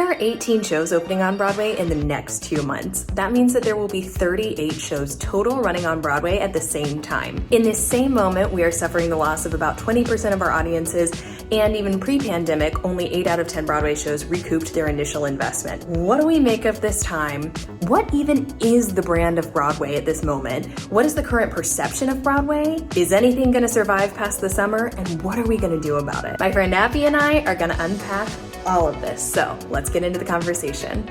are 18 shows opening on Broadway in the next 2 months. That means that there will be 38 shows total running on Broadway at the same time. In this same moment, we are suffering the loss of about 20% of our audiences, and even pre-pandemic, only 8 out of 10 Broadway shows recouped their initial investment. What do we make of this time? What even is the brand of Broadway at this moment? What is the current perception of Broadway? Is anything gonna survive past the summer? And what are we gonna do about it? My friend Abby and I are gonna unpack all of this. So let's get into the conversation.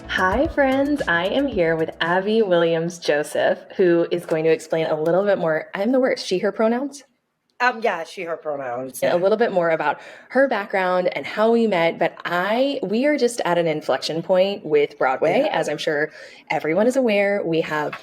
Hi friends, I am here with Abby Williams-Joseph, who is going to explain a little bit more. I'm the worst, she, her pronouns? Yeah, she, her pronouns. A little bit more about her background and how we met, but we are just at an inflection point with Broadway. As I'm sure everyone is aware, we have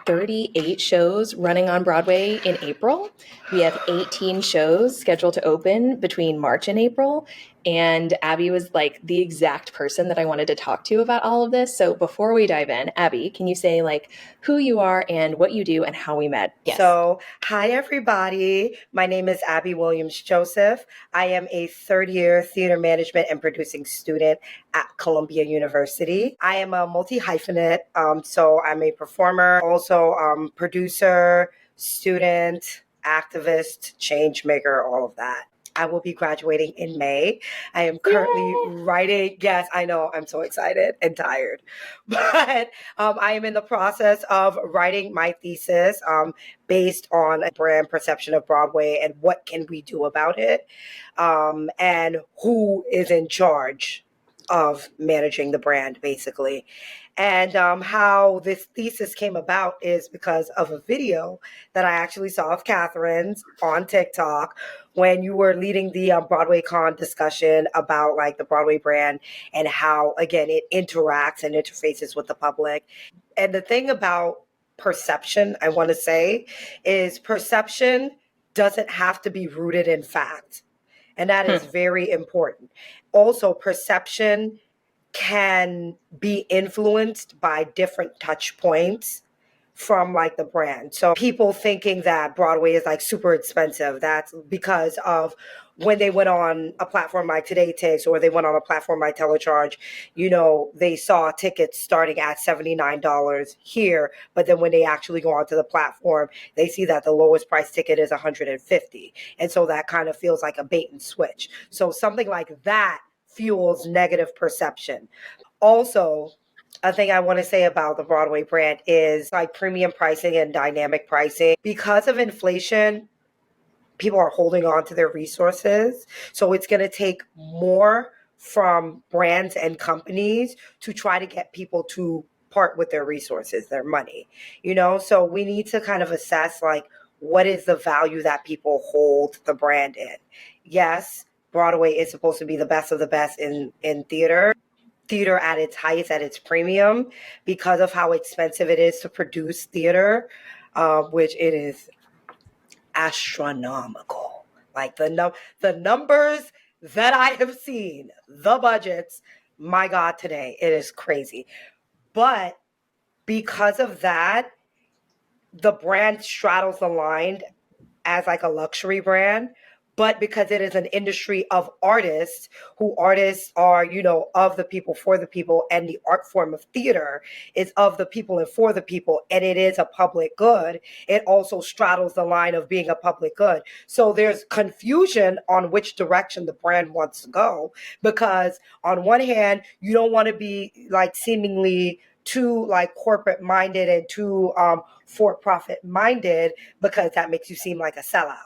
38 shows running on Broadway in April. We have 18 shows scheduled to open between March and April. And Abby was like the exact person that I wanted to talk to about all of this. So before we dive in, Abby, can you say like who you are and what you do and how we met? Yes. So, hi everybody. My name is Abby Williams-Joseph. I am a third-year theater management and producing student at Columbia University. I am a multi-hyphenate, so I'm a performer, also producer, student, activist, change maker, all of that. I will be graduating in May. I am currently writing. Yes, I know. I'm so excited and tired. But I am in the process of writing my thesis based on a brand perception of Broadway and what can we do about it, and who is in charge of managing the brand, basically. And how this thesis came about is because of a video that I actually saw of Katharine's on TikTok when you were leading the Broadway Con discussion about like the Broadway brand and how, again, it interacts and interfaces with the public. And the thing about perception, I want to say, is perception doesn't have to be rooted in fact. And that is very important. Also, perception can be influenced by different touch points from like the brand. So people thinking that Broadway is like super expensive, that's because of when they went on a platform like Today Takes or they went on a platform like Telecharge, they saw tickets starting at $79 here, but then when they actually go onto the platform, they see that the lowest price ticket is $150. And so that kind of feels like a bait and switch. So something like that fuels negative perception. Also, a thing I want to say about the Broadway brand is like premium pricing and dynamic pricing. Because of inflation, people are holding on to their resources. So it's going to take more from brands and companies to try to get people to part with their resources, their money, So we need to kind of assess like what is the value that people hold the brand in. Yes, Broadway is supposed to be the best of the best in theater. Theater at its highest, at its premium, because of how expensive it is to produce theater, which it is astronomical. Like the numbers that I have seen, the budgets, my God, today, it is crazy. But because of that, the brand straddles the line as like a luxury brand, but because it is an industry of artists are, of the people, for the people, and the art form of theater is of the people and for the people, and it is a public good, it also straddles the line of being a public good. So there's confusion on which direction the brand wants to go, because on one hand, you don't want to be like seemingly too like corporate minded and too for-profit minded, because that makes you seem like a sellout.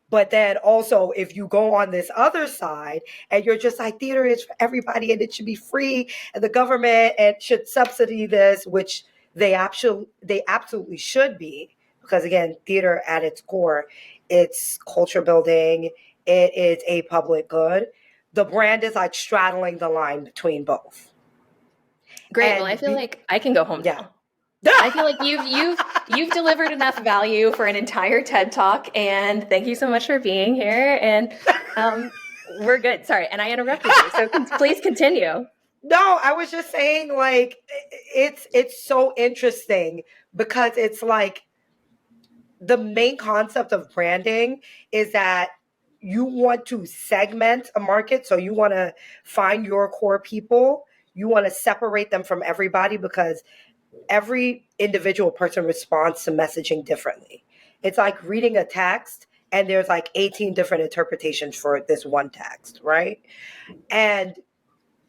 But then also, if you go on this other side and you're just like, theater is for everybody and it should be free and the government and should subsidy this, which they absolutely should be, because again, theater at its core, it's culture building, it is a public good. The brand is like straddling the line between both. Great. Well, I feel like I can go home now. I feel like you've delivered enough value for an entire TED Talk, and thank you so much for being here. And we're good. Sorry, and I interrupted you, so please continue. No, I was just saying, like, it's so interesting because it's like the main concept of branding is that you want to segment a market. So you want to find your core people. You want to separate them from everybody because every individual person responds to messaging differently. It's like reading a text and there's like 18 different interpretations for this one text, right? And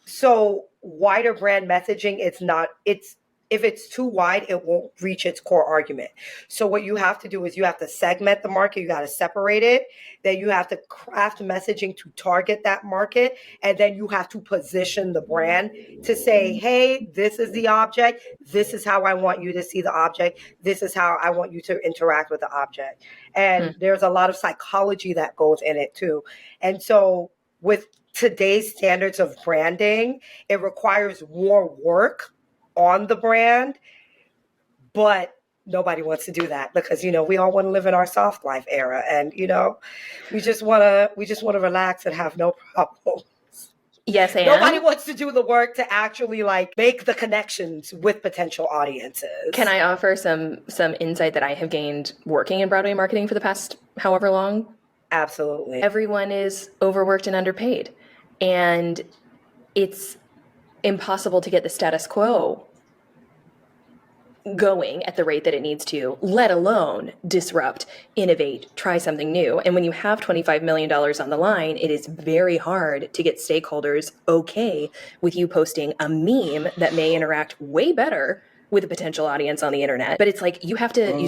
so wider brand messaging, it's if it's too wide, it won't reach its core argument. So what you have to do is you have to segment the market, you got to separate it, then you have to craft messaging to target that market, and then you have to position the brand to say, hey, this is the object, this is how I want you to see the object, this is how I want you to interact with the object. And there's a lot of psychology that goes in it too. And so with today's standards of branding, it requires more work on the brand, but nobody wants to do that because, we all want to live in our soft life era. And, we just want to relax and have no problems. Yes, and nobody wants to do the work to actually like make the connections with potential audiences. Can I offer some insight that I have gained working in Broadway marketing for the past however long? Absolutely. Everyone is overworked and underpaid. And it's impossible to get the status quo going at the rate that it needs to, let alone disrupt, innovate, try something new. And when you have $25 million on the line, it is very hard to get stakeholders okay with you posting a meme that may interact way better with a potential audience on the internet. But it's like you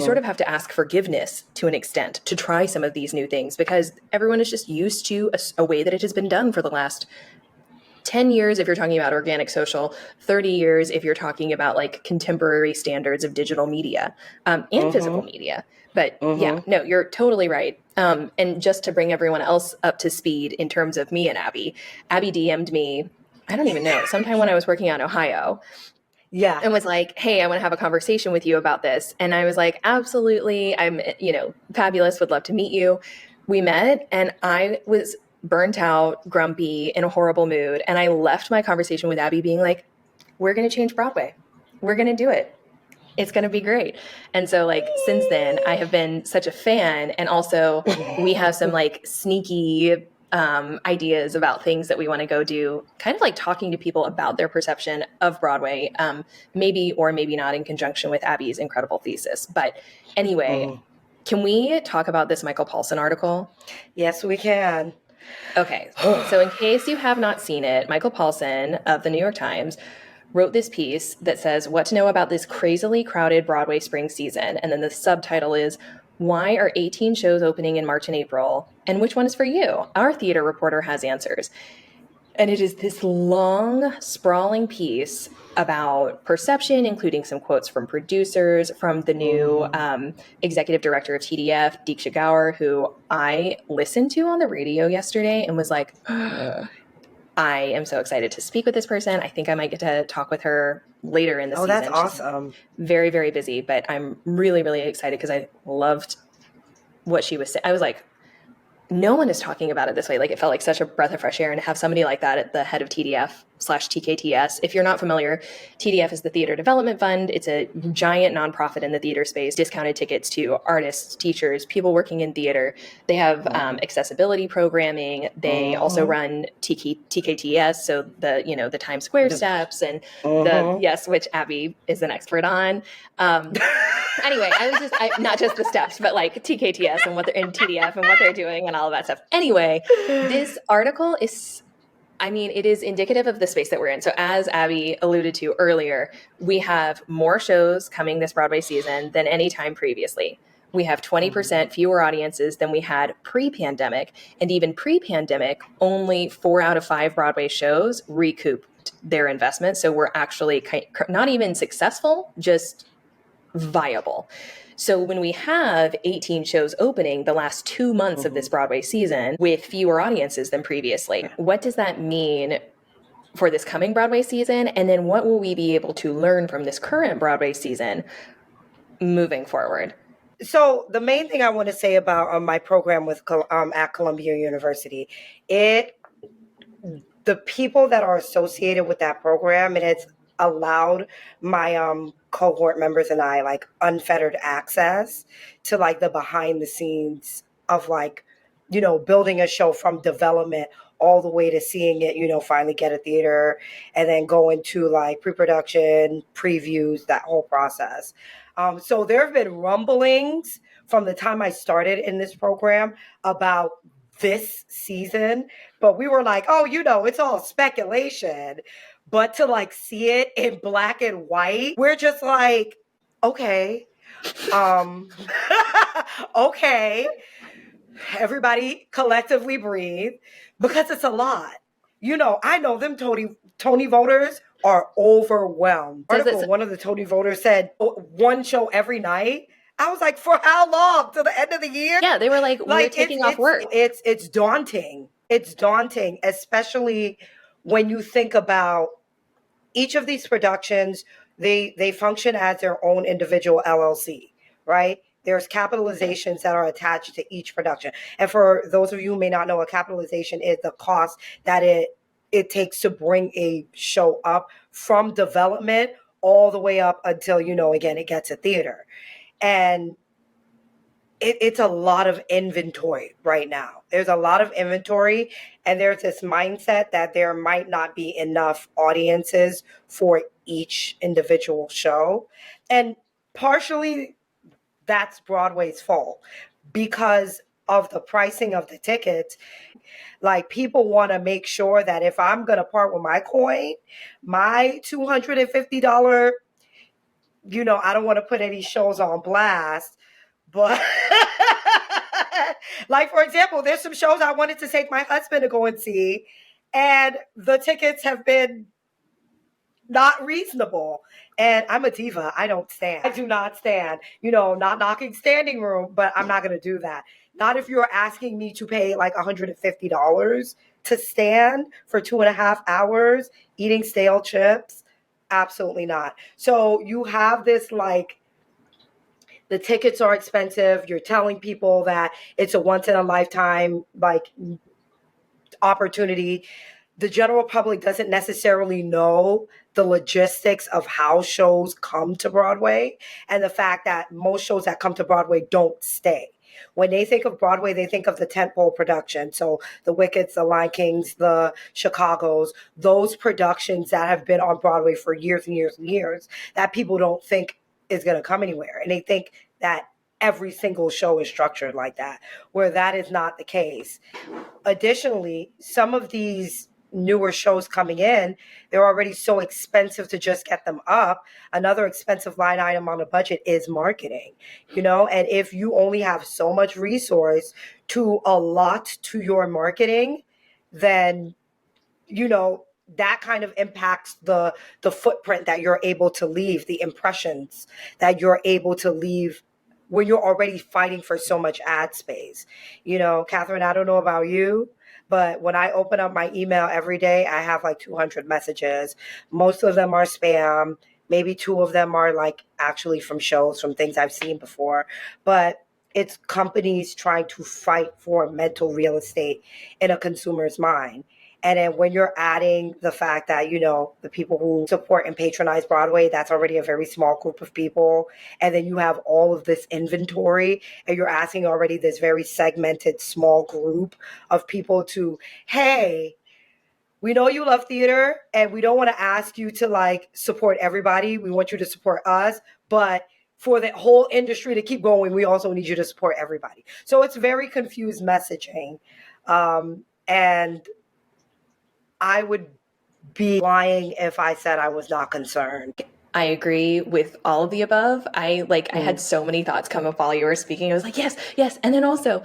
sort of have to ask forgiveness to an extent to try some of these new things because everyone is just used to a way that it has been done for the last 10 years if you're talking about organic social, 30 years if you're talking about like contemporary standards of digital media and physical media. But yeah, no, you're totally right. And just to bring everyone else up to speed in terms of me and Abby DM'd me, I don't even know, sometime when I was working out in Ohio. Yeah. And was like, hey, I want to have a conversation with you about this. And I was like, absolutely. I'm, fabulous. Would love to meet you. We met and I was burnt out, grumpy, in a horrible mood. And I left my conversation with Abby being like, we're going to change Broadway. We're going to do it. It's going to be great. And so like, since then I have been such a fan. And also we have some like sneaky ideas about things that we want to go do, kind of like talking to people about their perception of Broadway, maybe or maybe not in conjunction with Abby's incredible thesis. But anyway, can we talk about this Michael Paulson article? Yes, we can. Okay, so in case you have not seen it, Michael Paulson of the New York Times wrote this piece that says what to know about this crazily crowded Broadway spring season. And then the subtitle is, why are 18 shows opening in March and April? And which one is for you? Our theater reporter has answers. And it is this long, sprawling piece about perception, including some quotes from producers, from the new executive director of TDF, Deeksha Gaur, who I listened to on the radio yesterday and was like, I am so excited to speak with this person. I think I might get to talk with her later in the season. Oh, that's awesome. She's very, very busy, but I'm really, really excited because I loved what she was saying. I was like, no one is talking about it this way. Like it felt like such a breath of fresh air, and to have somebody like that at the head of TDF/TKTS. If you're not familiar, TDF is the Theater Development Fund. It's a giant nonprofit in the theater space, discounted tickets to artists, teachers, people working in theater. They have accessibility programming. They also run TKTS, so the Times Square steps and which Abby is an expert on. Anyway, not just the steps, but like TKTS and TDF and what they're doing and all of that stuff. Anyway, this article is, it is indicative of the space that we're in. So as Abby alluded to earlier, we have more shows coming this Broadway season than any time previously. We have 20% fewer audiences than we had pre-pandemic. And even pre-pandemic, only 4 out of 5 Broadway shows recouped their investment. So we're actually not even successful, just viable. So when we have 18 shows opening the last 2 months of this Broadway season with fewer audiences than previously, what does that mean for this coming Broadway season? And then what will we be able to learn from this current Broadway season moving forward? So the main thing I want to say about my program with at Columbia University, the people that are associated with that program, it has allowed my cohort members and I like unfettered access to like the behind the scenes of like building a show from development all the way to seeing it, finally get a theater and then go into like pre-production, previews, that whole process. So there have been rumblings from the time I started in this program about this season, but we were like, oh, it's all speculation. But to like see it in black and white, we're just like, okay, um, okay, everybody collectively breathe because it's a lot. I know them Tony voters are overwhelmed. One of the Tony voters said one show every night. I was like, for how long? Till the end of the year? Yeah, they were like we're taking off work. It's daunting. It's daunting, especially when you think about each of these productions. They function as their own individual LLC, right? There's capitalizations that are attached to each production. And for those of you who may not know, a capitalization is the cost that it takes to bring a show up from development all the way up until, again, it gets a theater. And it's a lot of inventory right now. There's a lot of inventory, and there's this mindset that there might not be enough audiences for each individual show. And partially that's Broadway's fault because of the pricing of the tickets. Like, people want to make sure that if I'm going to part with my coin, my $250, I don't want to put any shows on blast, but like, for example, there's some shows I wanted to take my husband to go and see, and the tickets have been not reasonable. And I'm a diva. I don't stand. I do not stand. Not knocking standing room, but I'm not going to do that. Not if you're asking me to pay like $150 to stand for 2.5 hours eating stale chips. Absolutely not. So you have this like, the tickets are expensive. You're telling people that it's a once in a lifetime like opportunity. The general public doesn't necessarily know the logistics of how shows come to Broadway, and the fact that most shows that come to Broadway don't stay. When they think of Broadway, they think of the tentpole production. So the Wickeds, the Lion Kings, the Chicagos, those productions that have been on Broadway for years and years and years that people don't think is going to come anywhere. And they think that every single show is structured like that, where that is not the case. Additionally, some of these newer shows coming in, they're already so expensive to just get them up. Another expensive line item on the budget is marketing, and if you only have so much resource to allot to your marketing, then, that kind of impacts the footprint that you're able to leave, the impressions that you're able to leave when you're already fighting for so much ad space. Katharine, I don't know about you, but when I open up my email every day, I have like 200 messages. Most of them are spam. Maybe 2 of them are like actually from shows, from things I've seen before. But it's companies trying to fight for mental real estate in a consumer's mind. And then when you're adding the fact that, the people who support and patronize Broadway, that's already a very small group of people. And then you have all of this inventory, and you're asking already this very segmented small group of people to, hey, we know you love theater, and we don't want to ask you to like support everybody. We want you to support us. But for the whole industry to keep going, we also need you to support everybody. So it's very confused messaging. And I would be lying if I said I was not concerned. I agree with all of the above. I had so many thoughts come up while you were speaking. I was like, yes. And then also,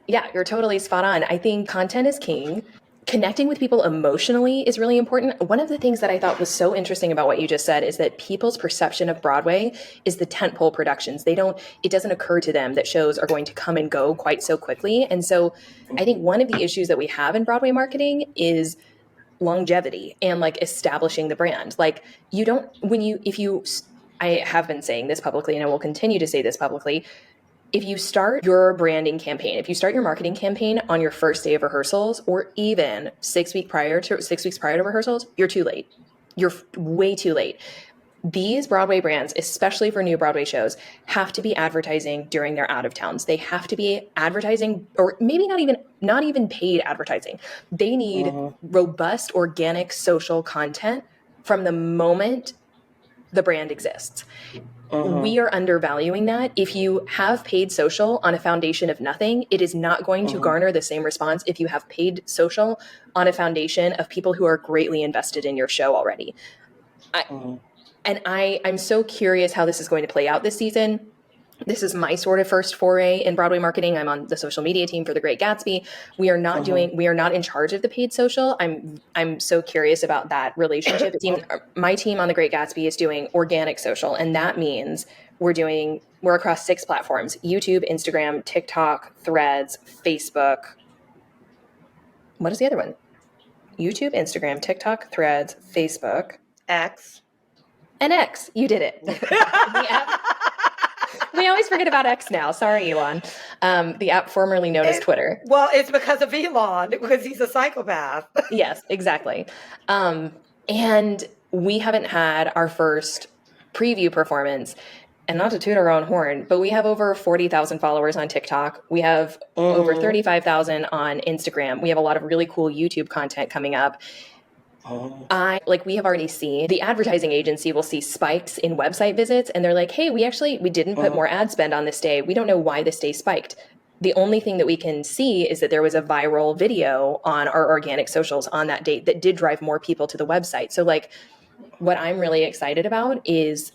you're totally spot on. I think content is king. Connecting with people emotionally is really important. One of the things that I thought was so interesting about what you just said is that people's perception of Broadway is the tentpole productions. It doesn't occur to them that shows are going to come and go quite so quickly. And so I think one of the issues that we have in Broadway marketing is longevity and like establishing the brand. Like I have been saying this publicly, and I will continue to say this publicly. If you start your branding campaign, if you start your marketing campaign on your first day of rehearsals, or even 6 weeks prior to rehearsals, you're too late. You're way too late. These Broadway brands, especially for new Broadway shows, have to be advertising during their out of towns. They have to be advertising, or maybe not even paid advertising. They need robust organic social content from the moment the brand exists. We are undervaluing that. If you have paid social on a foundation of nothing, it is not going to garner the same response if you have paid social on a foundation of people who are greatly invested in your show already. I'm so curious how this is going to play out this season. This is my sort of first foray in Broadway marketing. I'm on the social media team for The Great Gatsby. We are not in charge of the paid social. I'm so curious about that relationship. My team on The Great Gatsby is doing organic social, and that means we're across 6 platforms: YouTube, Instagram, TikTok, Threads, Facebook. What is the other one? YouTube, Instagram, TikTok, Threads, Facebook, X. And X. You did it. We always forget about X now. Sorry, Elon. The app formerly known as Twitter. Well, it's because of Elon, because he's a psychopath. Yes, exactly. And we haven't had our first preview performance, and not to toot our own horn, but we have over 40,000 followers on TikTok. We have over 35,000 on Instagram. We have a lot of really cool YouTube content coming up. We have already seen the advertising agency will see spikes in website visits, and they're like, hey, we didn't put more ad spend on this day. We don't know why this day spiked. The only thing that we can see is that there was a viral video on our organic socials on that date that did drive more people to the website. So what I'm really excited about is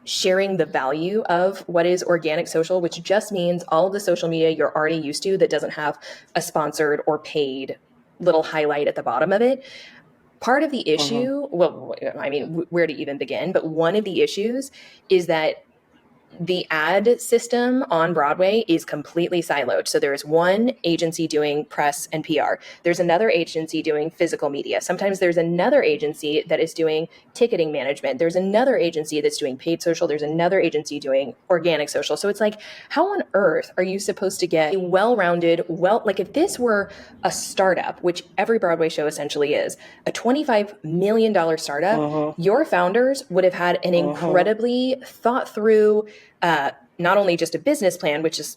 sharing the value of what is organic social, which just means all of the social media you're already used to that doesn't have a sponsored or paid little highlight at the bottom of it. Part of the issue, where to even begin, but one of the issues is that the ad system on Broadway is completely siloed. So there's one agency doing press and PR. There's another agency doing physical media. Sometimes there's another agency that is doing ticketing management. There's another agency that's doing paid social. There's another agency doing organic social. So it's like, how on earth are you supposed to get a well-rounded, if this were a startup, which every Broadway show essentially is, a $25 million startup, your founders would have had an incredibly thought through, not only just a business plan, which is,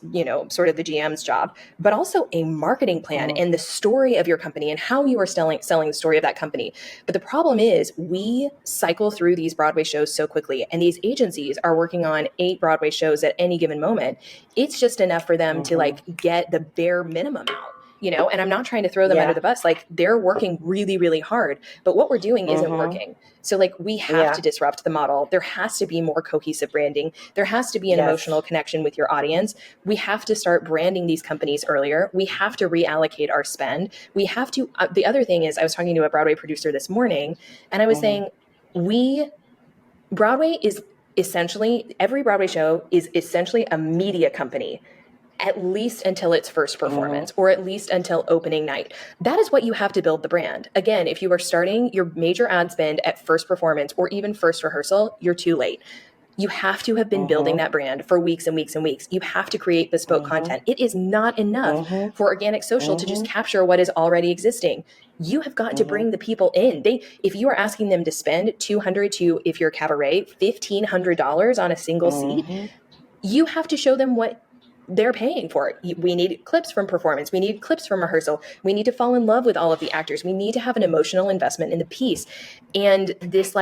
sort of the GM's job, but also a marketing plan and the story of your company and how you are selling the story of that company. But the problem is we cycle through these Broadway shows so quickly, and these agencies are working on 8 Broadway shows at any given moment. It's just enough for them to get the bare minimum out. And I'm not trying to throw them under the bus. They're working really, really hard, but what we're doing isn't working. So we have to disrupt the model. There has to be more cohesive branding. There has to be an emotional connection with your audience. We have to start branding these companies earlier. We have to reallocate our spend. We have to, the other thing is, I was talking to a Broadway producer this morning, and I was saying, Broadway is essentially, every Broadway show is essentially a media company, at least until its first performance or at least until opening night. That is what you have to build the brand. Again, if you are starting your major ad spend at first performance or even first rehearsal, you're too late. You have to have been building that brand for weeks and weeks and weeks. You have to create bespoke content. It is not enough for organic social to just capture what is already existing. You have got to bring the people in. If you are asking them to spend $200 to, if you're cabaret, $1,500 on a single seat, you have to show them what they're paying for it. We need clips from performance. We need clips from rehearsal. We need to fall in love with all of the actors. We need to have an emotional investment in the piece. And this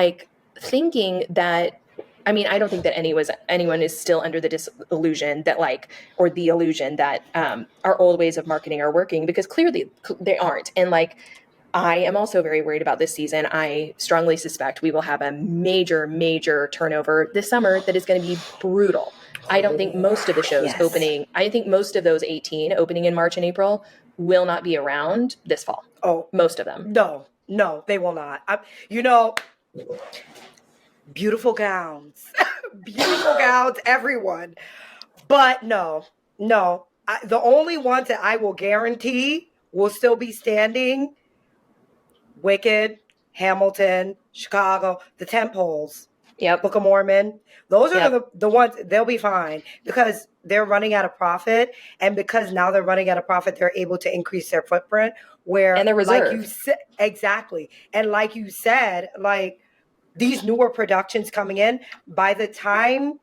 thinking that, I don't think that anyone is still under the disillusion that or the illusion that our old ways of marketing are working, because clearly they aren't. And I am also very worried about this season. I strongly suspect we will have a major, major turnover this summer that is going to be brutal. I don't think most of the shows opening, I think most of those 18 opening in March and April will not be around this fall. Oh, most of them. No, they will not. Beautiful gowns, everyone. But no. The only ones that I will guarantee will still be standing: Wicked, Hamilton, Chicago, the tentpoles. Yep. Book of Mormon. Those are the ones. They'll be fine because they're running out of profit, and because now they're running out of profit, they're able to increase their footprint. And their reserve. Exactly. And like you said, these newer productions coming in, by the time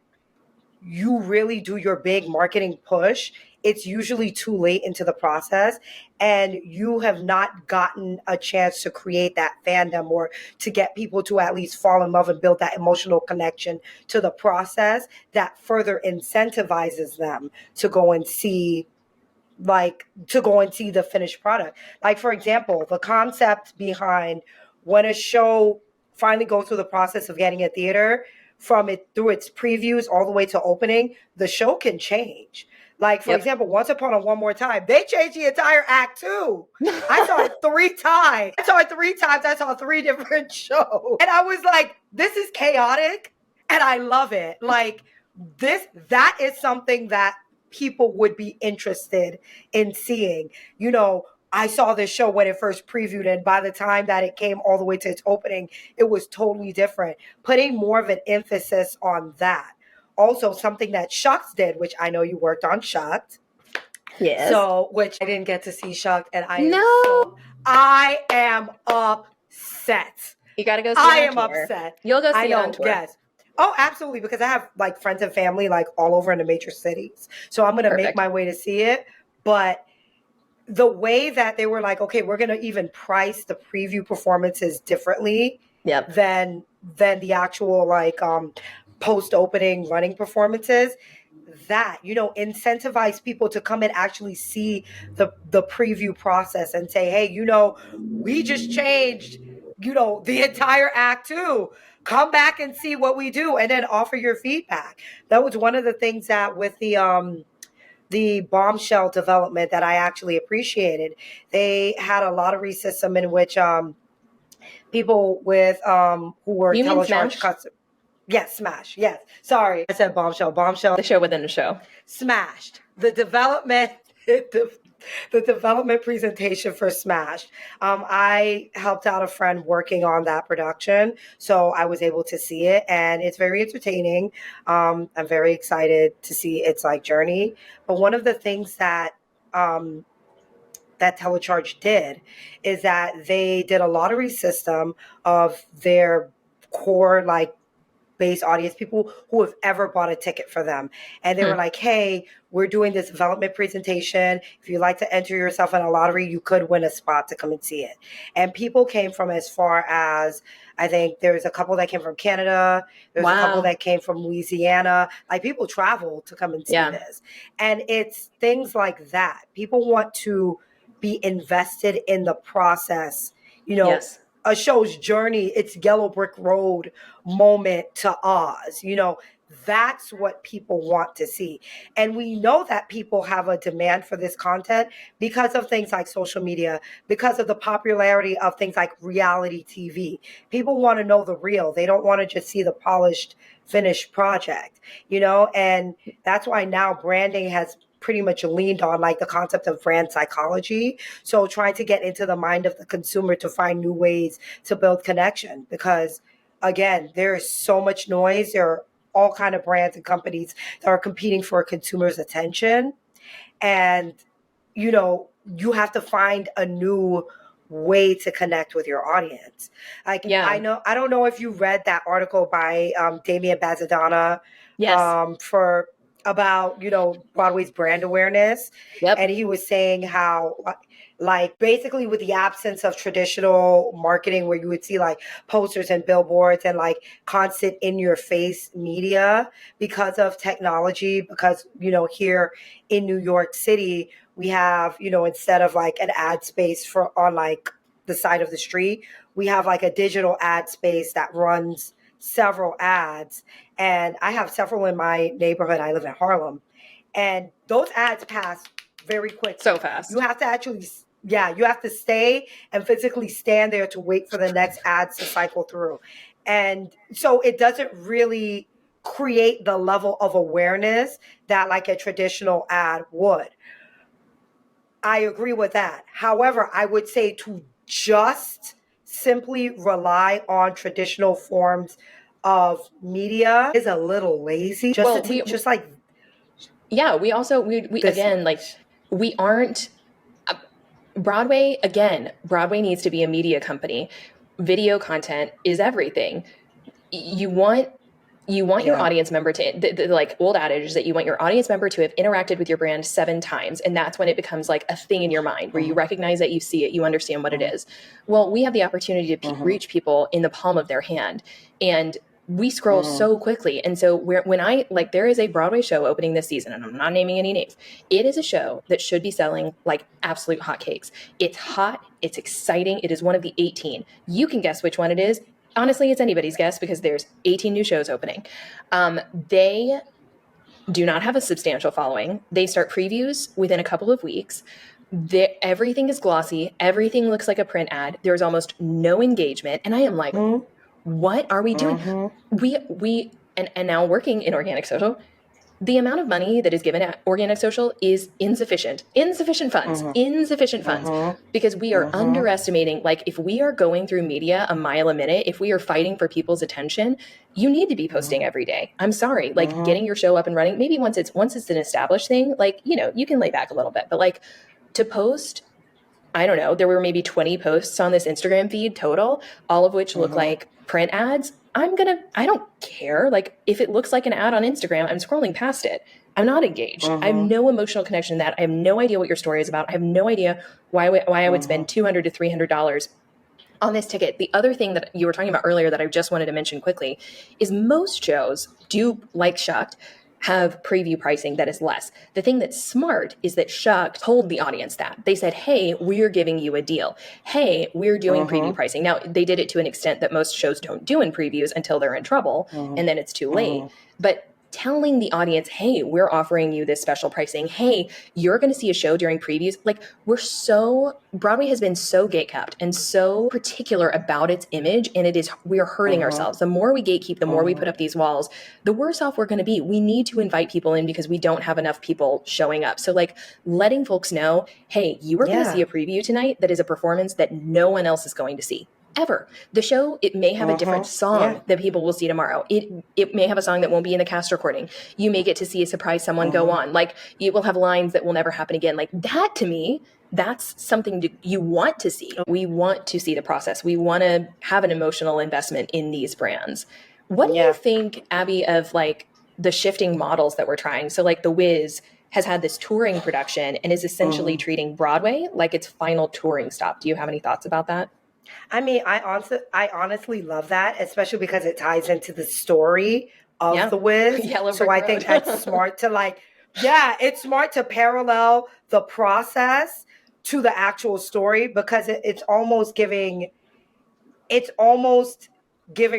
you really do your big marketing push, it's usually too late into the process, and you have not gotten a chance to create that fandom or to get people to at least fall in love and build that emotional connection to the process that further incentivizes them to go and see the finished product. Like, for example, the concept behind when a show finally goes through the process of getting a theater, from it through its previews all the way to opening, the show can change. Like, for example, Once Upon a One More Time, they changed the entire act too. I saw it 3 times. I saw 3 different shows. And I was like, this is chaotic and I love it. Like, that is something that people would be interested in seeing. I saw this show when it first previewed, and by the time that it came all the way to its opening, it was totally different. Putting more of an emphasis on that. Also, something that Shucks did, which I know you worked on Shucks. Yes. So, which I didn't get to see Shucks, and I am upset. You got to go see I it on am tour. upset. You'll go see it on tour. Yes. Oh, absolutely, because I have like friends and family like all over in the major cities. So I'm going to make my way to see it. But the way that they were like, okay, we're going to even price the preview performances differently than the actual like post-opening running performances, that, incentivize people to come and actually see the preview process and say, hey, we just changed, the entire act too. Come back and see what we do and then offer your feedback. That was one of the things that with the Bombshell development that I actually appreciated. They had a lottery system in which people with who were telecharge customers. Yes, Smash. Yes. Sorry. I said Bombshell. Bombshell. The show within the show. Smashed. The development the development presentation for Smash. I helped out a friend working on that production, so I was able to see it, and it's very entertaining. I'm very excited to see its like journey. But one of the things that that Telecharge did is that they did a lottery system of their core like base audience, people who have ever bought a ticket for them. And they were like, hey, we're doing this development presentation. If you'd like to enter yourself in a lottery, you could win a spot to come and see it. And people came from as far as, I think there's a couple that came from Canada. There's a couple that came from Louisiana. Like, people travel to come and see this. And it's things like that. People want to be invested in the process, a show's journey, its Yellow Brick Road moment to Oz. That's what people want to see. And we know that people have a demand for this content because of things like social media, because of the popularity of things like reality TV. People want to know the real. They don't want to just see the polished, finished project, and that's why now branding has pretty much leaned on like the concept of brand psychology. So trying to get into the mind of the consumer to find new ways to build connection, because again, there is so much noise. There are all kind of brands and companies that are competing for a consumer's attention. And, you have to find a new way to connect with your audience. Like, I don't know if you read that article by Damien Bazadana for about, Broadway's brand awareness. And he was saying how, like, basically with the absence of traditional marketing where you would see like posters and billboards and like constant in your face media, because of technology, because, here in New York City, we have, instead of like an ad space on like the side of the street, we have like a digital ad space that runs several ads. And I have several in my neighborhood. I live in Harlem. And those ads pass very quick. So fast. You have to actually, you have to stay and physically stand there to wait for the next ads to cycle through. And so it doesn't really create the level of awareness that like a traditional ad would. I agree with that. However, I would say to just simply rely on traditional forms of media is a little lazy. We again, like, we aren't Broadway needs to be a media company. Video content is everything. you want your Yeah. audience member to, the like old adage is that you want your audience member to have interacted with your brand 7 times. And that's when it becomes like a thing in your mind where you recognize that, you see it, you understand what it is. Well, we have the opportunity to reach people in the palm of their hand. And we scroll so quickly. And so there is a Broadway show opening this season, and I'm not naming any names. It is a show that should be selling like absolute hotcakes. It's hot. It's exciting. It is one of the 18. You can guess which one it is. Honestly, it's anybody's guess because there's 18 new shows opening. They do not have a substantial following. They start previews within a couple of weeks. Everything is glossy. Everything looks like a print ad. There's almost no engagement. And I am like, what are we doing? And now working in organic social, the amount of money that is given at organic social is insufficient funds, because we are underestimating, like if we are going through media a mile a minute, if we are fighting for people's attention, you need to be posting every day. I'm sorry, like getting your show up and running, maybe once it's an established thing, like, you can lay back a little bit, but like to post, I don't know, there were maybe 20 posts on this Instagram feed total, all of which look like print ads. I don't care. Like if it looks like an ad on Instagram, I'm scrolling past it. I'm not engaged. I have no emotional connection to that. I have no idea what your story is about. I have no idea why I would spend $200 to $300 on this ticket. The other thing that you were talking about earlier that I just wanted to mention quickly is most shows do, like Shucked, have preview pricing that is less. The thing that's smart is that Shucked told the audience that. They said, hey, we're giving you a deal. Hey, we're doing preview pricing. Now, they did it to an extent that most shows don't do in previews until they're in trouble, and then it's too late. But telling the audience, hey, we're offering you this special pricing. Hey, you're going to see a show during previews. Like Broadway has been so gatekept and so particular about its image. And we are hurting ourselves. The more we gatekeep, the more we put up these walls, the worse off we're going to be. We need to invite people in because we don't have enough people showing up. So like letting folks know, hey, you are going to see a preview tonight that is a performance that no one else is going to see. Ever. The show, it may have a different song that people will see tomorrow. It may have a song that won't be in the cast recording. You may get to see a surprise someone go on. Like it will have lines that will never happen again. Like that, to me, that's something you want to see. We want to see the process. We want to have an emotional investment in these brands. What do you think, Abby, of like the shifting models that we're trying? So like The Wiz has had this touring production and is essentially treating Broadway like its final touring stop. Do you have any thoughts about that? I mean, I honestly love that, especially because it ties into the story of The Wiz. So I think that's smart to it's smart to parallel the process to the actual story, because it's almost giving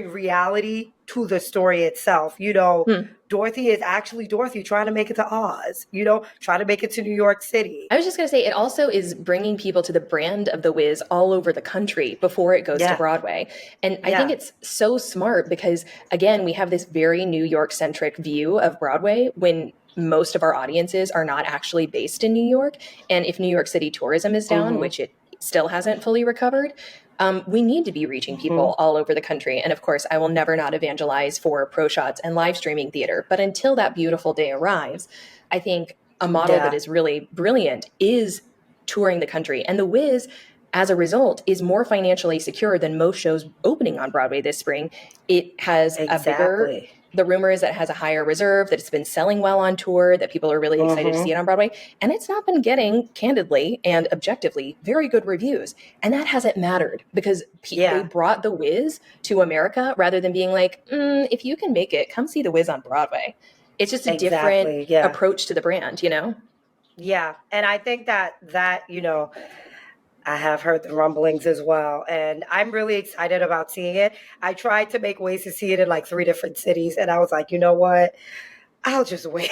reality to the story itself. Dorothy is actually Dorothy trying to make it to Oz, trying to make it to New York City. I was just going to say, it also is bringing people to the brand of The Wiz all over the country before it goes to Broadway. And I think it's so smart because, again, we have this very New York-centric view of Broadway when most of our audiences are not actually based in New York. And if New York City tourism is down, which it still hasn't fully recovered, we need to be reaching people all over the country. And of course, I will never not evangelize for pro shots and live streaming theater. But until that beautiful day arrives, I think a model that is really brilliant is touring the country. And The Wiz, as a result, is more financially secure than most shows opening on Broadway this spring. It has the rumor is that it has a higher reserve, that it's been selling well on tour, that people are really excited to see it on Broadway. And it's not been getting, candidly and objectively, very good reviews. And that hasn't mattered because they brought The Wiz to America rather than being like, if you can make it, come see The Wiz on Broadway. It's just a different approach to the brand, Yeah. And I think that I have heard the rumblings as well, and I'm really excited about seeing it. I tried to make ways to see it in like 3 different cities, and I was like, you know what? I'll just wait.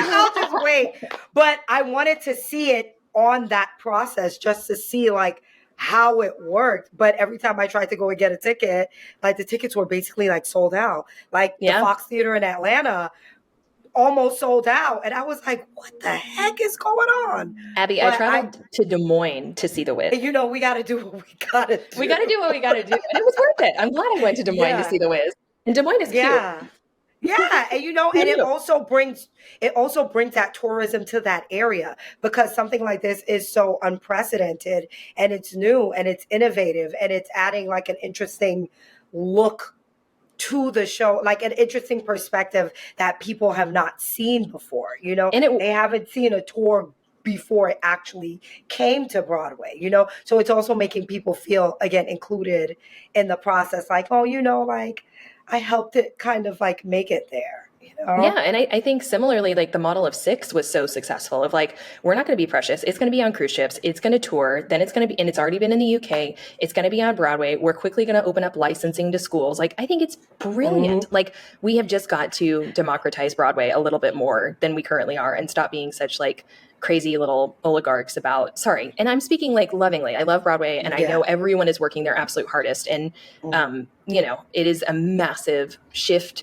I'll just wait. But I wanted to see it on that process just to see like how it worked. But every time I tried to go and get a ticket, like the tickets were basically like sold out. Like the Fox Theater in Atlanta almost sold out. And I was like, what the heck is going on? Abby, I traveled to Des Moines to see The Wiz. We got to do what we got to do. We got to do what we got to do. And it was worth it. I'm glad I went to Des Moines to see The Wiz. And Des Moines is cute. Yeah. And and it also brings that tourism to that area, because something like this is so unprecedented and it's new and it's innovative and it's adding like an interesting look to the show, like an interesting perspective that people have not seen before. And They haven't seen a tour before it actually came to Broadway, so it's also making people feel, again, included in the process, like, oh, like I helped it kind of like make it there. Yeah. And I think similarly, like the model of Six was so successful of like, we're not going to be precious. It's going to be on cruise ships. It's going to tour. Then it's going to be, and it's already been in the UK. It's going to be on Broadway. We're quickly going to open up licensing to schools. Like, I think it's brilliant. Like, we have just got to democratize Broadway a little bit more than we currently are and stop being such like crazy little oligarchs about, sorry. And I'm speaking like lovingly. I love Broadway and I know everyone is working their absolute hardest. And, it is a massive shift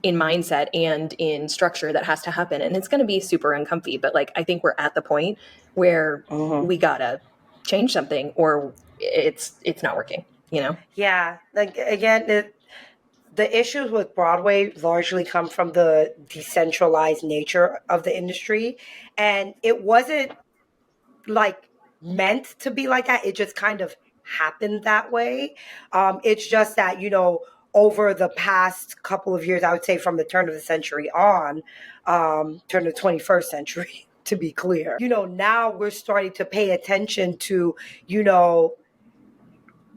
in mindset and in structure that has to happen. And it's going to be super uncomfy, but like, I think we're at the point where we gotta change something or it's not working, Yeah. Like, again, the issues with Broadway largely come from the decentralized nature of the industry. And it wasn't like meant to be like that. It just kind of happened that way. It's just that, over the past couple of years, I would say from the turn of the century on, turn of the 21st century, to be clear, now we're starting to pay attention to,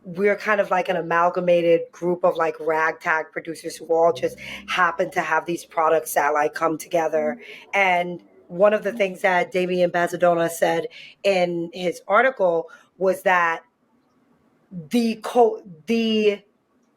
we're kind of like an amalgamated group of like ragtag producers who all just happen to have these products that like come together. And one of the things that Damian Bazzadona said in his article was that the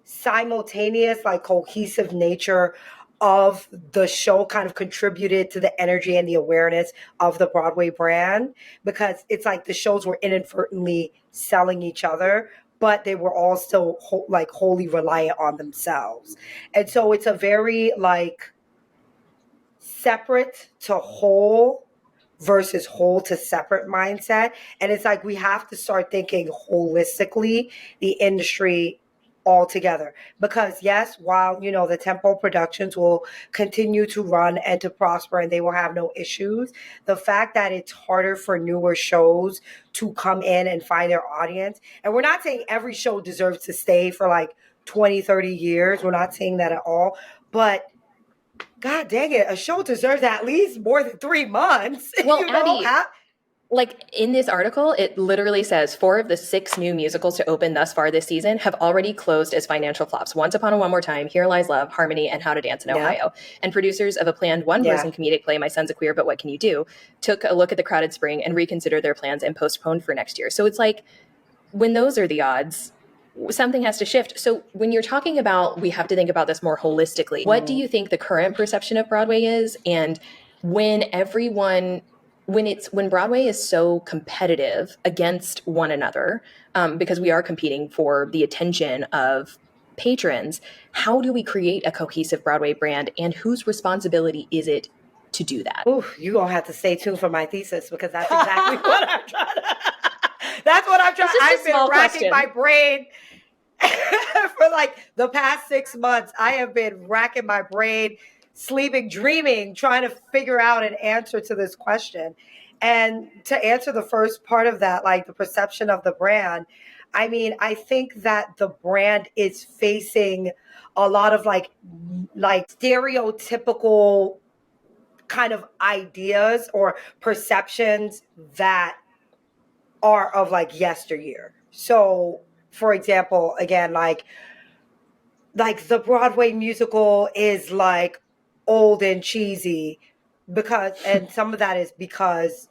simultaneous, like cohesive nature of the show kind of contributed to the energy and the awareness of the Broadway brand, because it's like the shows were inadvertently selling each other, but they were all still like wholly reliant on themselves. And so it's a very like separate to whole versus whole to separate mindset. And it's like we have to start thinking holistically the industry altogether. Because yes, while the tempo productions will continue to run and to prosper and they will have no issues, the fact that it's harder for newer shows to come in and find their audience, and we're not saying every show deserves to stay for like 20-30 years, we're not saying that at all, but God dang it, a show deserves at least more than 3 months. Well, Abby, like in this article, it literally says 4 of the 6 new musicals to open thus far this season have already closed as financial flops. Once Upon a One More Time, Here Lies Love, Harmony, and How to Dance in Ohio. And producers of a planned one-person comedic play, My Son's a Queer, But What Can You Do, took a look at the crowded spring and reconsidered their plans and postponed for next year. So it's like, when those are the odds, something has to shift. So when you're talking about, we have to think about this more holistically. What do you think the current perception of Broadway is? And when Broadway is so competitive against one another, because we are competing for the attention of patrons, how do we create a cohesive Broadway brand, and whose responsibility is it to do that? Oof, you're going to have to stay tuned for my thesis, because that's exactly what I'm trying to... That's what I'm trying. I've been racking my brain for like the past 6 months. I have been racking my brain, sleeping, dreaming, trying to figure out an answer to this question. And to answer the first part of that, like the perception of the brand, I mean, I think that the brand is facing a lot of like stereotypical kind of ideas or perceptions that are of like yesteryear. So, for example, again, like the Broadway musical is like old and cheesy, and some of that is because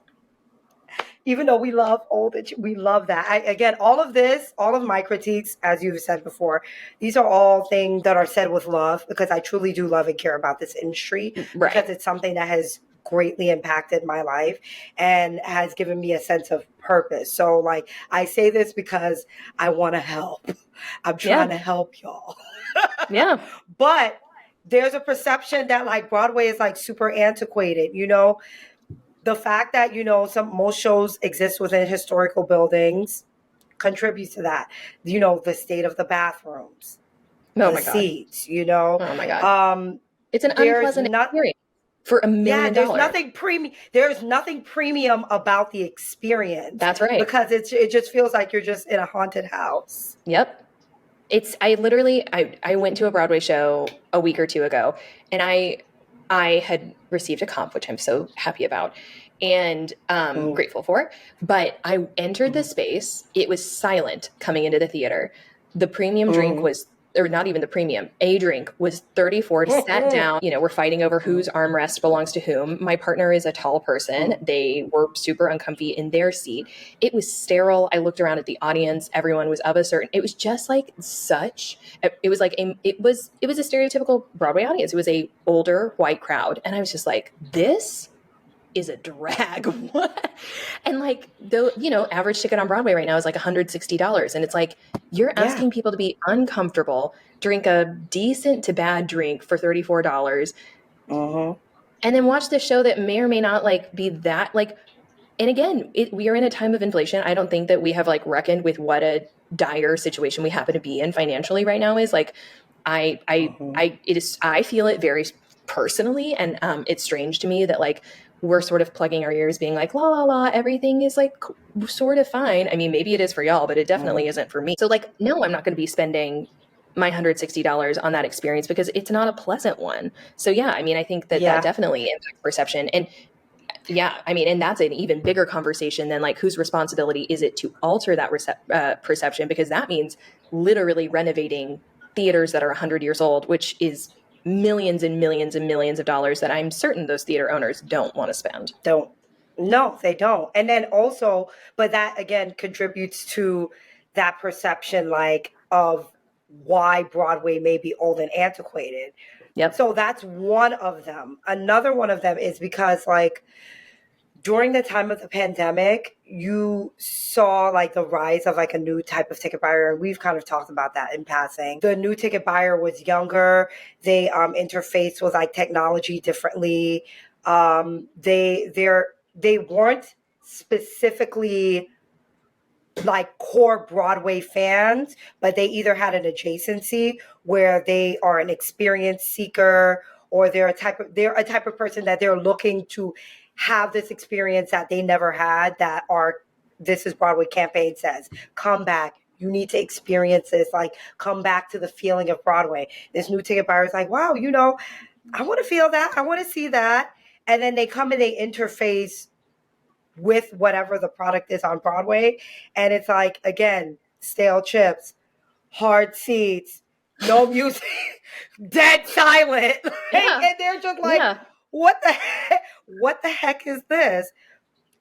even though we love we love that. Again, all of my critiques, as you've said before, these are all things that are said with love, because I truly do love and care about this industry, because it's something that has greatly impacted my life and has given me a sense of purpose. So like, I say this because I want to help. I'm trying to help y'all. But there's a perception that like Broadway is like super antiquated, the fact that, most shows exist within historical buildings contributes to that. The state of the bathrooms, the seats, Oh my God. It's an unpleasant experience. For $1 million. There's nothing premium about the experience. That's right. Because it just feels like you're just in a haunted house. Yep. I went to a Broadway show a week or two ago, and I had received a comp, which I'm so happy about and Mm, grateful for. But I entered the mm, space. It was silent coming into the theater. The premium drink mm, was, or not even the premium, a drink was 34, sat mm, down. We're fighting over whose armrest belongs to whom. My partner is a tall person. mm. They were super uncomfy in their seat. It was sterile. I looked around at the audience. Everyone was of a certain, it was just like such, it was like, it was a stereotypical Broadway audience. It was a older white crowd. And I was just like, this is a drag. What? And like the average ticket on Broadway right now is like $160, and it's like you're Yeah. asking people to be uncomfortable, drink a decent to bad drink for $34, Mm-hmm. and then watch this show that may or may not like be that like. And again, we are in a time of inflation. I don't think that we have like reckoned with what a dire situation we happen to be in financially right now is. Like Mm-hmm. I feel it very personally, and it's strange to me that like we're sort of plugging our ears being like la la la, everything is like sort of fine. I mean, maybe it is for y'all, but it definitely isn't for me. So like no, I'm not going to be spending my $160 on that experience because it's not a pleasant one. So yeah, I mean, I think that Yeah. definitely impacts perception. And yeah, I mean, and that's an even bigger conversation than like whose responsibility is it to alter that perception, because that means literally renovating theaters that are 100 years old, which is millions and millions and millions of dollars that I'm certain those theater owners don't want to spend. Don't. No, they don't. And then also, but that again contributes to that perception like of why Broadway may be old and antiquated. Yep. So that's one of them. Another one of them is because like during the time of the pandemic, you saw like the rise of like a new type of ticket buyer. And we've kind of talked about that in passing. The new ticket buyer was younger. They interfaced with like technology differently. They weren't specifically like core Broadway fans, but they either had an adjacency where they are an experience seeker, or they're a type of person that they're looking to have this experience that they never had. That our This is Broadway campaign says, come back. You need to experience this. Like, come back to the feeling of Broadway. This new ticket buyer is like, wow, I want to feel that. I want to see that. And then they come and they interface with whatever the product is on Broadway. And it's like, again, stale chips, hard seats, no music, dead silent. Like, Yeah. and they're just like, Yeah. what the heck? What the heck is this?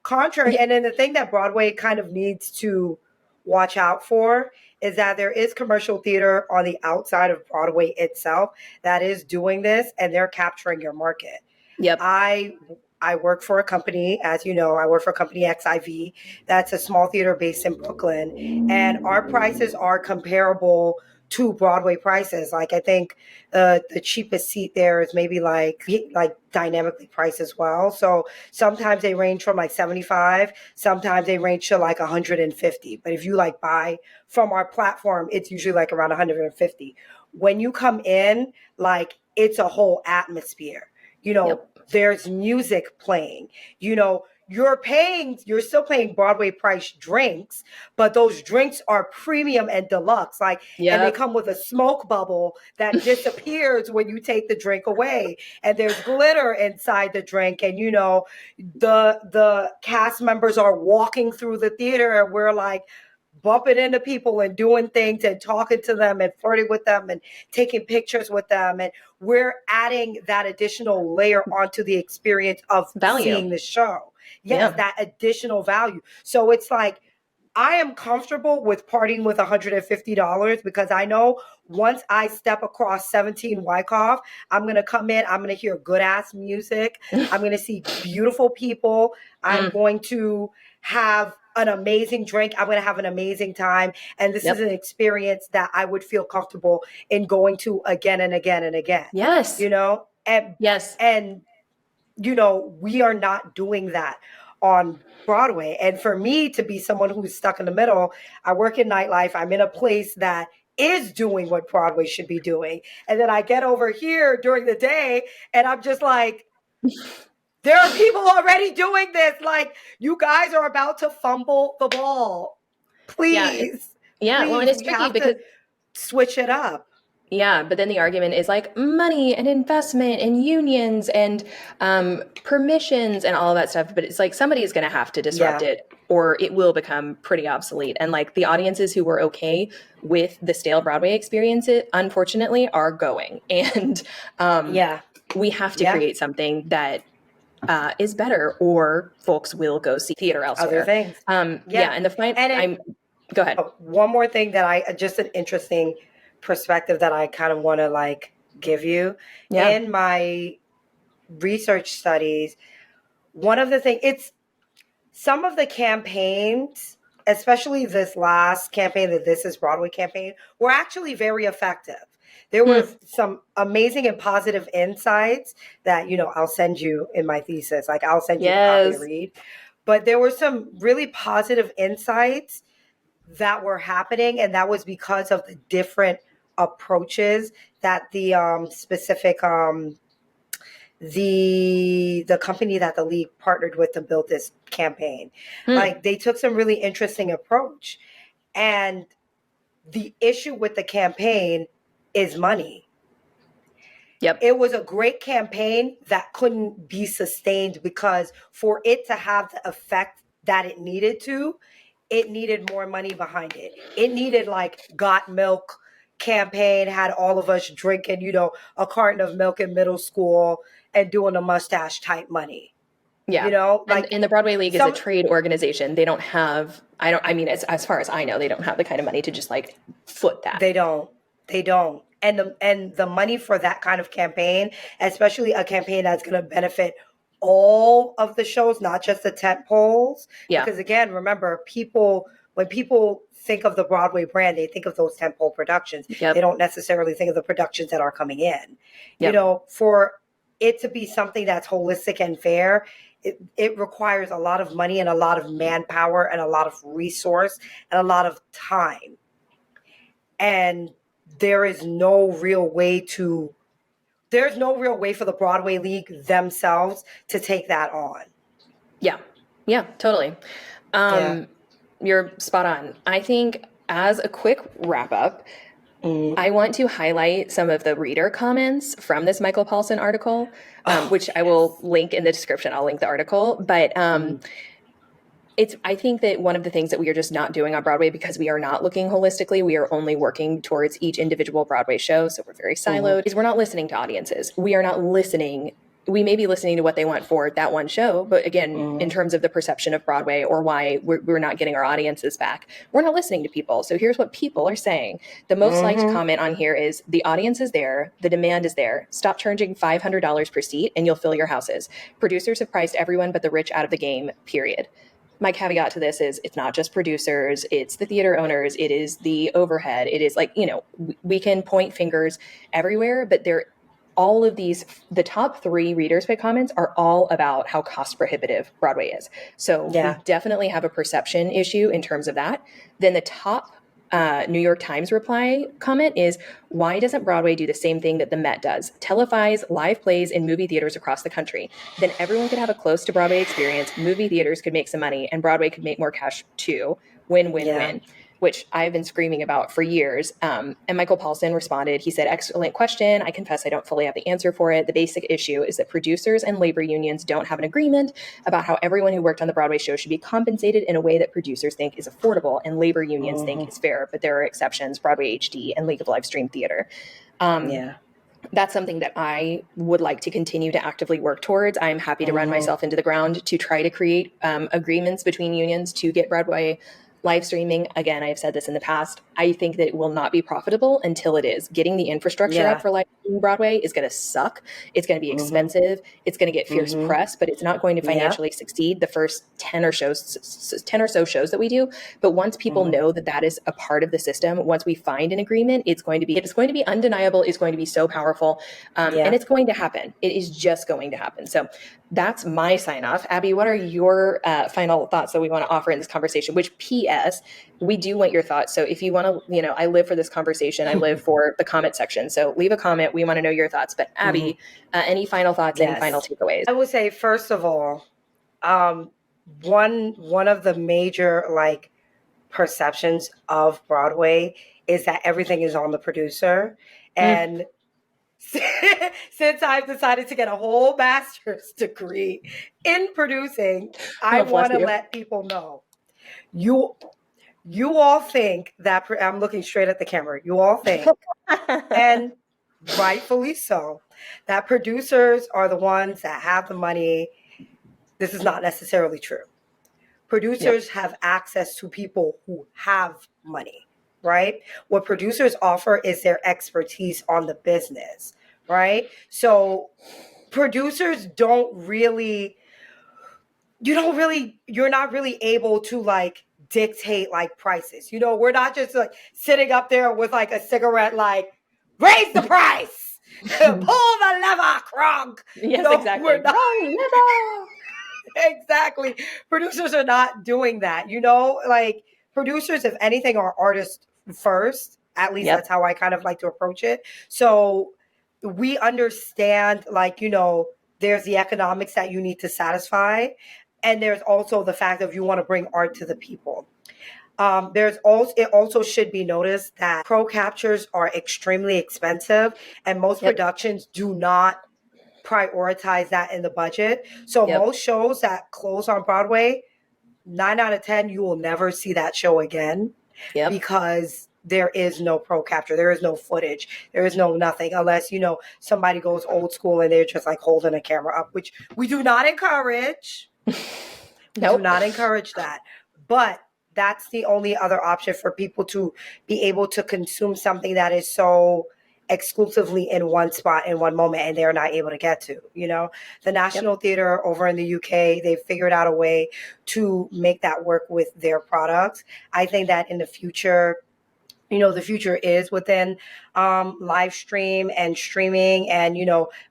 Contrary. Yeah. And then the thing that Broadway kind of needs to watch out for is that there is commercial theater on the outside of Broadway itself that is doing this, and they're capturing your market. Yep. I work for a company, as you know, I work for a company XIV. That's a small theater based in Brooklyn, and our prices are comparable to Broadway prices. Like I think the cheapest seat there is maybe like dynamically priced as well. So sometimes they range from like 75, sometimes they range to like 150. But if you like buy from our platform, it's usually like around 150. When you come in, like it's a whole atmosphere. You know, Yep. there's music playing. You know, you're still paying Broadway price drinks, but those drinks are premium and deluxe. Like, and they Yep. come with a smoke bubble that disappears when you take the drink away. And there's glitter inside the drink. And the cast members are walking through the theater, and we're like bumping into people and doing things and talking to them and flirting with them and taking pictures with them. And we're adding that additional layer onto the experience of Value. seeing the show. Yes, Yeah. that additional value. So it's like, I am comfortable with parting with $150 because I know once I step across 17 Wyckoff, I'm going to come in, I'm going to hear good ass music. I'm going to see beautiful people. I'm Mm. going to have an amazing drink. I'm going to have an amazing time. And this is Yep. an experience that I would feel comfortable in going to again and again and again, Yes. you know? Yes. And we are not doing that on Broadway. And for me to be someone who's stuck in the middle, I work in nightlife. I'm in a place that is doing what Broadway should be doing. And then I get over here during the day and I'm just like, there are people already doing this. Like, you guys are about to fumble the ball. Yeah. Please, Yeah. Well, and please, it's we tricky have because to. switch it up. Yeah, but then the argument is like money and investment and unions and permissions and all of that stuff. But it's like somebody is going to have to disrupt it, or it will become pretty obsolete. And like the audiences who were okay with the stale Broadway experience, unfortunately, are going. And we have to create something that is better, or folks will go see theater elsewhere. Other things. And the go ahead. One more thing that just an interesting perspective that I kind of want to like give you. In my research studies, one of the things, it's some of the campaigns, especially this last campaign, the This Is Broadway campaign, were actually very effective. There were some amazing and positive insights that, I'll send you in my thesis. Like I'll send you a copy to read. But there were some really positive insights that were happening, and that was because of the different approaches that the specific the company that the league partnered with to build this campaign. Like they took some really interesting approach. And the issue with the campaign is money. Yep. It was a great campaign that couldn't be sustained because for it to have the effect that it needed to, it needed more money behind it. It needed like Got Milk campaign, had all of us drinking, a carton of milk in middle school and doing a mustache type money. Yeah. And the Broadway League is a trade organization. They don't have, as far as I know, they don't have the kind of money to just like foot that. They don't. And the money for that kind of campaign, especially a campaign that's going to benefit all of the shows, not just the tent poles. Yeah. Because again, remember, when people think of the Broadway brand, they think of those tentpole productions. Yep. They don't necessarily think of the productions that are coming in. Yep. For it to be something that's holistic and fair, it requires a lot of money and a lot of manpower and a lot of resource and a lot of time. And there's no real way for the Broadway League themselves to take that on. Yeah. Yeah, totally. You're spot on. I think as a quick wrap up, I want to highlight some of the reader comments from this Michael Paulson article, which I will link in the description. I'll link the article. But I think that one of the things that we are just not doing on Broadway, because we are not looking holistically, we are only working towards each individual Broadway show. So we're very siloed, is we're not listening to audiences. We are not listening. We may be listening to what they want for that one show, but again, in terms of the perception of Broadway or why we're not getting our audiences back, we're not listening to people. So here's what people are saying. The most liked comment on here is, the audience is there, the demand is there. Stop charging $500 per seat and you'll fill your houses. Producers have priced everyone but the rich out of the game, period. My caveat to this is, it's not just producers, it's the theater owners, it is the overhead. It is like, we can point fingers everywhere, but all of these, the top 3 readers' pay comments are all about how cost prohibitive Broadway is. So we definitely have a perception issue in terms of that. Then the top New York Times reply comment is, why doesn't Broadway do the same thing that the Met does? Televise live plays in movie theaters across the country. Then everyone could have a close to Broadway experience. Movie theaters could make some money and Broadway could make more cash too. Win, win, win. Which I've been screaming about for years. And Michael Paulson responded, he said, excellent question. I confess I don't fully have the answer for it. The basic issue is that producers and labor unions don't have an agreement about how everyone who worked on the Broadway show should be compensated in a way that producers think is affordable and labor unions think is fair. But there are exceptions, Broadway HD and League of Live Stream Theater. That's something that I would like to continue to actively work towards. I'm happy to run myself into the ground to try to create agreements between unions to get Broadway live streaming. Again, I've said this in the past. I think that it will not be profitable until it is. Getting the infrastructure up for live streaming Broadway is going to suck. It's going to be expensive. It's going to get fierce press, but it's not going to financially succeed the first 10 or so shows that we do. But once people know that that is a part of the system, once we find an agreement, it's going to be undeniable. It's going to be so powerful. And it's going to happen. It is just going to happen. So that's my sign off. Abby, what are your final thoughts that we want to offer in this conversation? Which P.S., we do want your thoughts. So if you want to, I live for this conversation. I live for the comment section. So leave a comment. We want to know your thoughts. But Abby, any final thoughts and final takeaways? I would say, first of all, one of the major perceptions of Broadway is that everything is on the producer. And since I've decided to get a whole master's degree in producing, I Oh, bless want to you. let people know. You all think that I'm looking straight at the camera. You all think, and rightfully so, that producers are the ones that have the money. This is not necessarily true. Producers have access to people who have money, right? What producers offer is their expertise on the business, right? So producers you're not really able to like dictate like prices. We're not just like sitting up there with like a cigarette, like raise the price, pull the lever, Kronk. Yes, exactly. We're not. Wrong level. Exactly. Producers are not doing that. Like producers, if anything, are artists first. At least that's how I kind of like to approach it. So we understand, like, there's the economics that you need to satisfy. And there's also the fact of you want to bring art to the people. It also should be noticed that pro captures are extremely expensive, and most productions do not prioritize that in the budget. So most shows that close on Broadway, 9 out of 10, you will never see that show again because there is no pro capture. There is no footage. There is no nothing unless, somebody goes old school and they're just like holding a camera up, which we do not encourage. Do not encourage that. But that's the only other option for people to be able to consume something that is so exclusively in one spot in one moment and they're not able to get to. The National Theatre over in the UK, they've figured out a way to make that work with their products. I think that in the future, the future is within live stream and streaming and,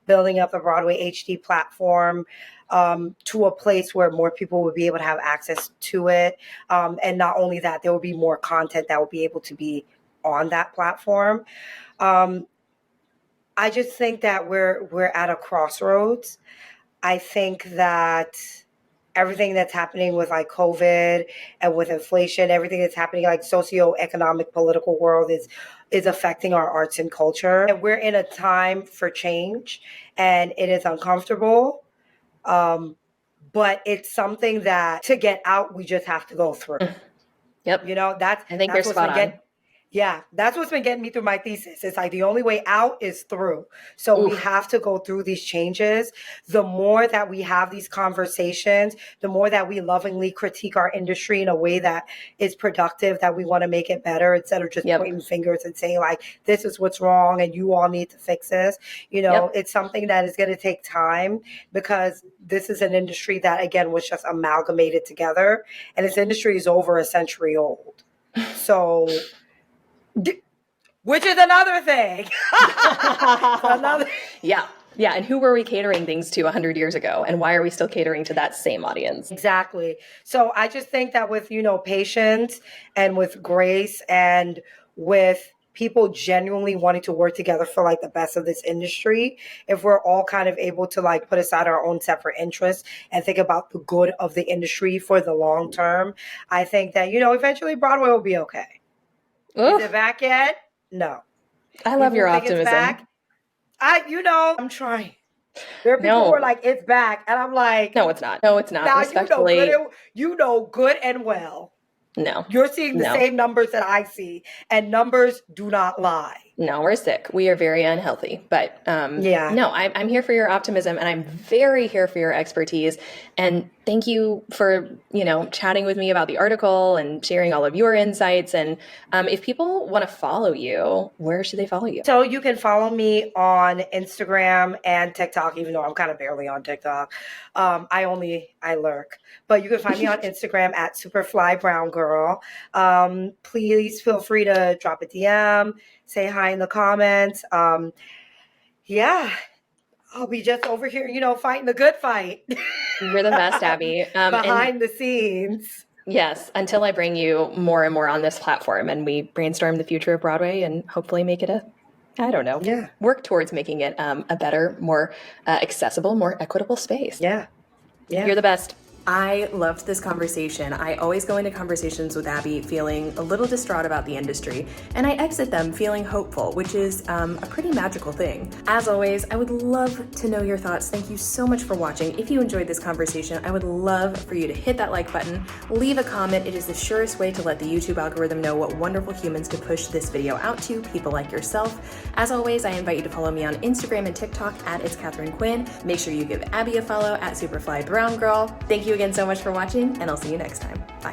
building up the Broadway HD platform to a place where more people would be able to have access to it. And not only that, there will be more content that will be able to be on that platform. I just think that we're at a crossroads. I think that everything that's happening with like COVID and with inflation, everything that's happening like socioeconomic political world is affecting our arts and culture. And we're in a time for change and it is uncomfortable. But it's something that to get out, we just have to go through. I think you're spot on. That's what's been getting me through my thesis. It's like the only way out is through. So we have to go through these changes. The more that we have these conversations, the more that we lovingly critique our industry in a way that is productive, that we want to make it better instead of just pointing fingers and saying like, this is what's wrong and you all need to fix this. It's something that is going to take time because this is an industry that, again, was just amalgamated together. And this industry is over a century old. So... which is another thing. Yeah. And who were we catering things to 100 years ago? And why are we still catering to that same audience? Exactly. So I just think that with, patience and with grace and with people genuinely wanting to work together for like the best of this industry, if we're all kind of able to like put aside our own separate interests and think about the good of the industry for the long term, I think that, eventually Broadway will be okay. Is it back yet? No. I love your optimism. Back. I'm trying. There are people who are like, it's back. And I'm like, no, it's not. No, it's not. Now, respectfully. Good and well. No. You're seeing the same numbers that I see. And numbers do not lie. No, we're sick. We are very unhealthy. But no, I'm here for your optimism and I'm very here for your expertise. And thank you for, chatting with me about the article and sharing all of your insights. And if people want to follow you, where should they follow you? So you can follow me on Instagram and TikTok, even though I'm kind of barely on TikTok. I lurk. But you can find me on Instagram at superflybrown girl. Please feel free to drop a DM. Say hi in the comments. I'll be just over here, fighting the good fight. You're the best, Abby. Behind the scenes. Yes, until I bring you more and more on this platform and we brainstorm the future of Broadway and hopefully make it work towards making it a better, more accessible, more equitable space. Yeah. You're the best. I loved this conversation. I always go into conversations with Abby feeling a little distraught about the industry, and I exit them feeling hopeful, which is a pretty magical thing. As always, I would love to know your thoughts. Thank you so much for watching. If you enjoyed this conversation, I would love for you to hit that like button, leave a comment. It is the surest way to let the YouTube algorithm know what wonderful humans to push this video out to, people like yourself. As always, I invite you to follow me on Instagram and TikTok at It's Katharine Quinn. Make sure you give Abby a follow at Superfly Brown Girl. Thank you again so much for watching, and I'll see you next time. Bye.